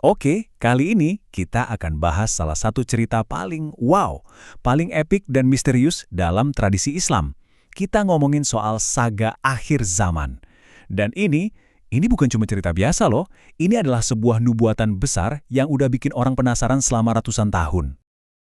Oke, kali ini kita akan bahas salah satu cerita paling wow, paling epik dan misterius dalam tradisi Islam. Kita ngomongin soal saga akhir zaman. Dan ini bukan cuma cerita biasa loh, ini adalah sebuah nubuatan besar yang udah bikin orang penasaran selama ratusan tahun.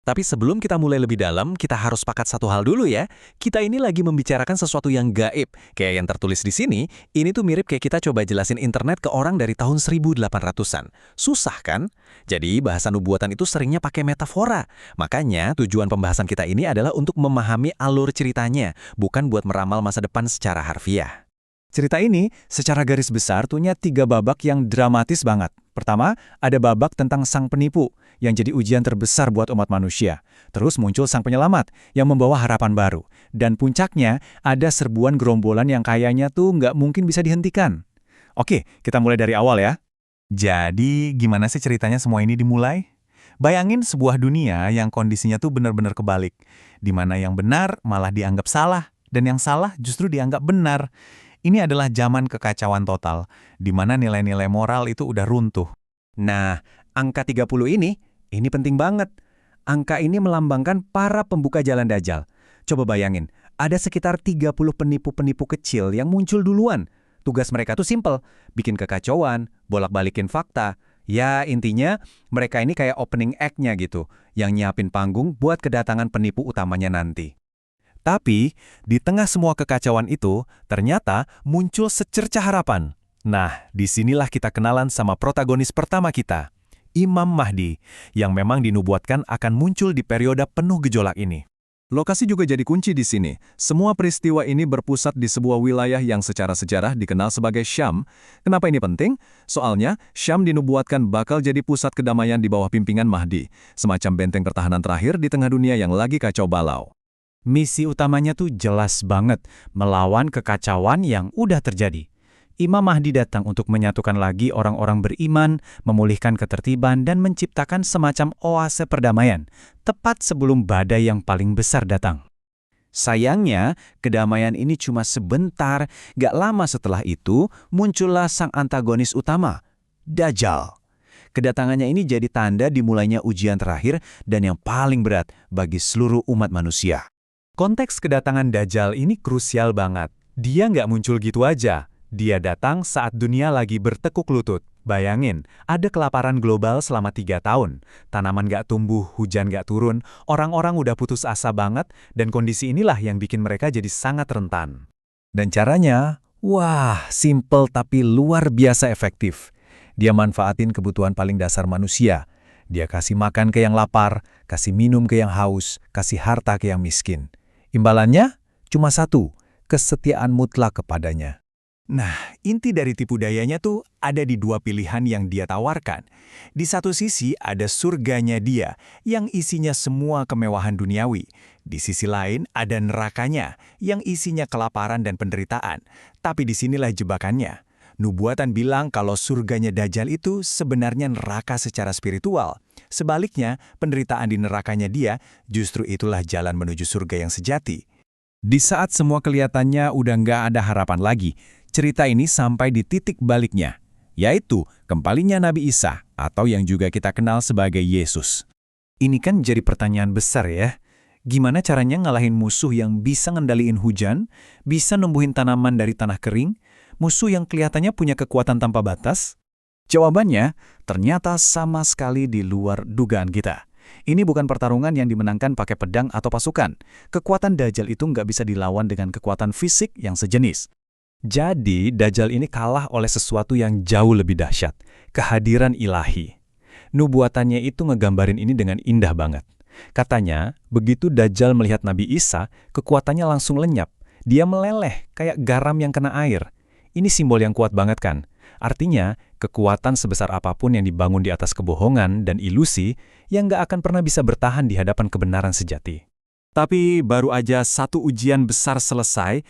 Tapi sebelum kita mulai lebih dalam, kita harus sepakat satu hal dulu ya. Kita ini lagi membicarakan sesuatu yang gaib. Kayak yang tertulis di sini, ini tuh mirip kayak kita coba jelasin internet ke orang dari tahun 1800-an. Susah kan? Jadi bahasa nubuatan itu seringnya pakai metafora. Makanya tujuan pembahasan kita ini adalah untuk memahami alur ceritanya, bukan buat meramal masa depan secara harfiah. Cerita ini secara garis besar punya 3 babak yang dramatis banget. Pertama, ada babak tentang sang penipu yang jadi ujian terbesar buat umat manusia. Terus muncul sang penyelamat yang membawa harapan baru. Dan puncaknya, ada serbuan gerombolan yang kayaknya tuh nggak mungkin bisa dihentikan. Oke, kita mulai dari awal ya. Jadi, gimana sih ceritanya semua ini dimulai? Bayangin sebuah dunia yang kondisinya tuh benar-benar kebalik. Di mana yang benar malah dianggap salah, dan yang salah justru dianggap benar. Ini adalah zaman kekacauan total, di mana nilai-nilai moral itu udah runtuh. Nah, angka 30 ini penting banget. Angka ini melambangkan para pembuka jalan Dajjal. Coba bayangin, ada sekitar 30 penipu-penipu kecil yang muncul duluan. Tugas mereka tuh simpel, bikin kekacauan, bolak-balikin fakta. Ya, intinya mereka ini kayak opening act-nya gitu, yang nyiapin panggung buat kedatangan penipu utamanya nanti. Tapi, di tengah semua kekacauan itu, ternyata muncul secercah harapan. Nah, disinilah kita kenalan sama protagonis pertama kita, Imam Mahdi, yang memang dinubuatkan akan muncul di periode penuh gejolak ini. Lokasi juga jadi kunci di sini. Semua peristiwa ini berpusat di sebuah wilayah yang secara sejarah dikenal sebagai Syam. Kenapa ini penting? Soalnya, Syam dinubuatkan bakal jadi pusat kedamaian di bawah pimpinan Mahdi, semacam benteng pertahanan terakhir di tengah dunia yang lagi kacau balau. Misi utamanya tuh jelas banget, melawan kekacauan yang udah terjadi. Imam Mahdi datang untuk menyatukan lagi orang-orang beriman, memulihkan ketertiban, dan menciptakan semacam oase perdamaian, tepat sebelum badai yang paling besar datang. Sayangnya, kedamaian ini cuma sebentar, gak lama setelah itu muncullah sang antagonis utama, Dajjal. Kedatangannya ini jadi tanda dimulainya ujian terakhir dan yang paling berat bagi seluruh umat manusia. Konteks kedatangan Dajjal ini krusial banget. Dia nggak muncul gitu aja. Dia datang saat dunia lagi bertekuk lutut. Bayangin, ada kelaparan global selama 3 tahun. Tanaman nggak tumbuh, hujan nggak turun, orang-orang udah putus asa banget, dan kondisi inilah yang bikin mereka jadi sangat rentan. Dan caranya, wah, simple tapi luar biasa efektif. Dia manfaatin kebutuhan paling dasar manusia. Dia kasih makan ke yang lapar, kasih minum ke yang haus, kasih harta ke yang miskin. Imbalannya cuma satu, kesetiaan mutlak kepadanya. Nah, inti dari tipu dayanya tuh ada di 2 pilihan yang dia tawarkan. Di satu sisi ada surganya dia, yang isinya semua kemewahan duniawi. Di sisi lain ada nerakanya, yang isinya kelaparan dan penderitaan. Tapi disinilah jebakannya. Nubuatan bilang kalau surganya Dajjal itu sebenarnya neraka secara spiritual. Sebaliknya, penderitaan di nerakanya dia justru itulah jalan menuju surga yang sejati. Di saat semua kelihatannya udah nggak ada harapan lagi, cerita ini sampai di titik baliknya, yaitu kembalinya Nabi Isa atau yang juga kita kenal sebagai Yesus. Ini kan jadi pertanyaan besar ya. Gimana caranya ngalahin musuh yang bisa ngendaliin hujan, bisa numbuhin tanaman dari tanah kering, musuh yang kelihatannya punya kekuatan tanpa batas? Jawabannya, ternyata sama sekali di luar dugaan kita. Ini bukan pertarungan yang dimenangkan pakai pedang atau pasukan. Kekuatan Dajjal itu nggak bisa dilawan dengan kekuatan fisik yang sejenis. Jadi, Dajjal ini kalah oleh sesuatu yang jauh lebih dahsyat, kehadiran ilahi. Nubuatannya itu ngegambarin ini dengan indah banget. Katanya, begitu Dajjal melihat Nabi Isa, kekuatannya langsung lenyap. Dia meleleh, kayak garam yang kena air. Ini simbol yang kuat banget kan? Artinya, kekuatan sebesar apapun yang dibangun di atas kebohongan dan ilusi yang gak akan pernah bisa bertahan di hadapan kebenaran sejati. Tapi baru aja satu ujian besar selesai,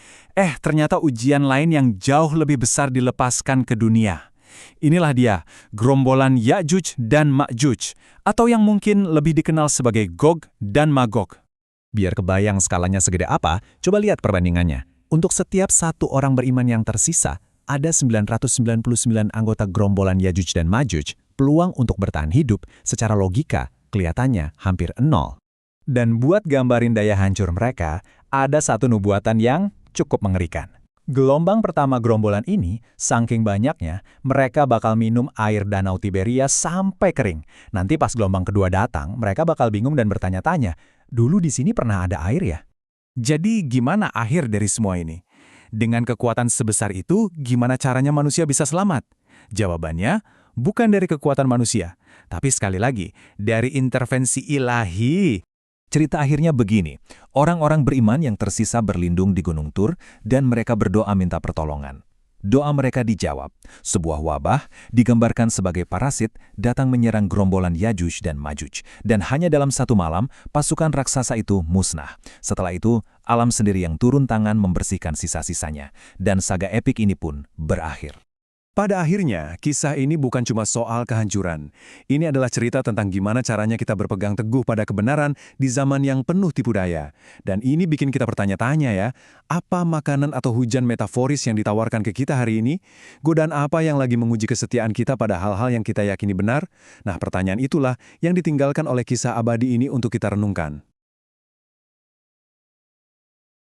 ternyata ujian lain yang jauh lebih besar dilepaskan ke dunia. Inilah dia, gerombolan Ya'juj dan Ma'juj, atau yang mungkin lebih dikenal sebagai Gog dan Magog. Biar kebayang skalanya segede apa, coba lihat perbandingannya. Untuk setiap satu orang beriman yang tersisa, ada 999 anggota gerombolan Ya'juj dan Ma'juj, peluang untuk bertahan hidup secara logika kelihatannya hampir nol. Dan buat gambarin daya hancur mereka, ada satu nubuatan yang cukup mengerikan. Gelombang pertama gerombolan ini, saking banyaknya, mereka bakal minum air Danau Tiberias sampai kering. Nanti pas gelombang kedua datang, mereka bakal bingung dan bertanya-tanya, dulu di sini pernah ada air ya? Jadi gimana akhir dari semua ini? Dengan kekuatan sebesar itu, gimana caranya manusia bisa selamat? Jawabannya, bukan dari kekuatan manusia, tapi sekali lagi, dari intervensi ilahi. Cerita akhirnya begini, orang-orang beriman yang tersisa berlindung di Gunung Tur dan mereka berdoa minta pertolongan. Doa mereka dijawab. Sebuah wabah, digambarkan sebagai parasit, datang menyerang gerombolan Yajuj dan Majuj. Dan hanya dalam satu malam, pasukan raksasa itu musnah. Setelah itu, alam sendiri yang turun tangan membersihkan sisa-sisanya. Dan saga epik ini pun berakhir. Pada akhirnya, kisah ini bukan cuma soal kehancuran. Ini adalah cerita tentang gimana caranya kita berpegang teguh pada kebenaran di zaman yang penuh tipu daya. Dan ini bikin kita bertanya-tanya ya, apa makanan atau hujan metaforis yang ditawarkan ke kita hari ini? Godaan apa yang lagi menguji kesetiaan kita pada hal-hal yang kita yakini benar? Nah, pertanyaan itulah yang ditinggalkan oleh kisah abadi ini untuk kita renungkan.